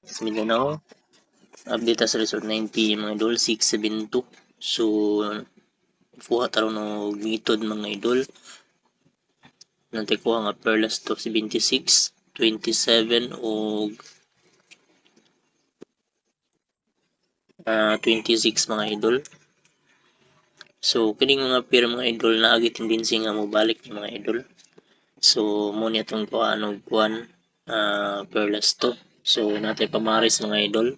sa Mindanao. Update sa resort 9 PM mga idol, 672. So, kuha taron og method mga idol. Nantay ko nga perlas to 76, 27 o 26 mga idol. So, kining mga pair mga idol na agi tendency nga mo balik ni mga idol. So, mo ni atong kuhaan og kuan perlas to. So, natay pamaris mga idol.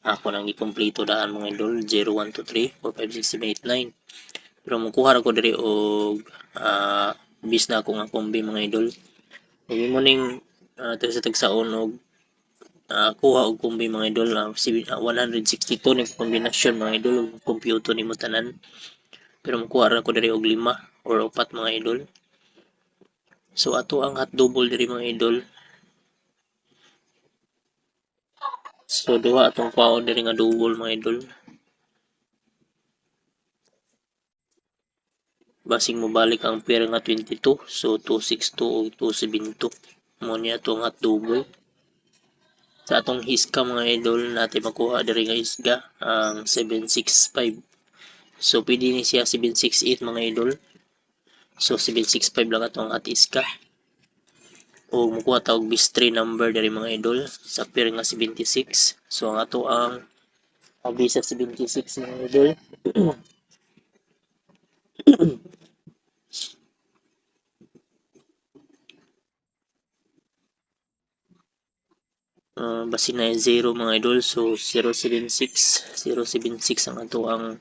Ako nang ikompleto daan mga idol 0, 1, 2, 3, 4, 5, 6, 7, 8, 9. Pero mukuha ko diri og bis na ako nga kombi mga idol. Hindi mo ning sa tagsaon og kuha og kombi mga idol 162 ni kombinasyon mga idol og kompyuto nimo tanan. Pero mukuha ra ko diri og 5 or 4 mga idol. So ato ang hot double diri mga idol. So duha atong kuhaon diri nga double mga idol. Basing mo balik ang pair nga 22, so 262 o 272 mo niya itong hot double. Sa atong hisga mga idol natin makuha diri nga hisga ang 765. So pwede ni siya 768 mga idol. So 765 lang atong hot hisga. O makuha tawag bis 3 number diri mga idol sa pair nga 76. So ang ato ang abi sa 76 mga idol. Basi na 0 mga idol, so 076 ang ato ang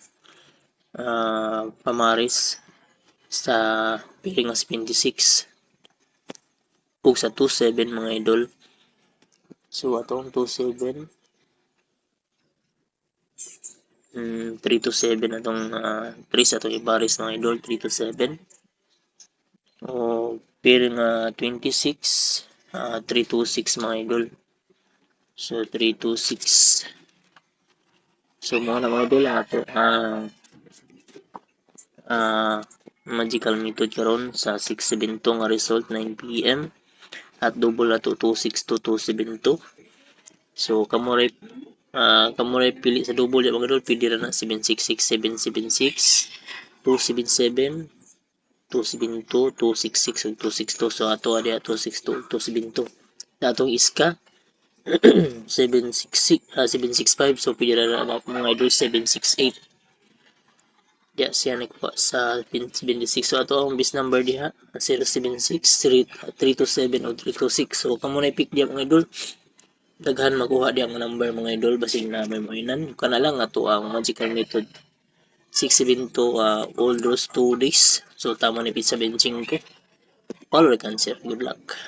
pamaris sa pairing nga 76 ug sa 27 mga idol. So atong 27 3 to 7 atong 3 sa atong ibaris mga idol, 3 to 7 o pairing nga 26 3 to 6 mga idol. So 3 to 6. So mo na mga idol ato magical method karon sa 672 nga result 9 PM at double ato 262 272. So kamuray pili sa double ya mga idol, pili ra na 766 776 277 272 266 ug 262. So ato diha 262 272 sa atong iska 766 765. So pili ra na mga idol 768. Diya siya nagkuha sa 76. So ato ang bis number diha 076 3 to 7 o 3 to 6. So kamo na pick diya mga idol. Daghan makuha diya ang number mga idol basig na may moinan. Kana lang ato ang magical method 672 all those 2 days. So tama ni pizza benching ko. All cancer. Good luck.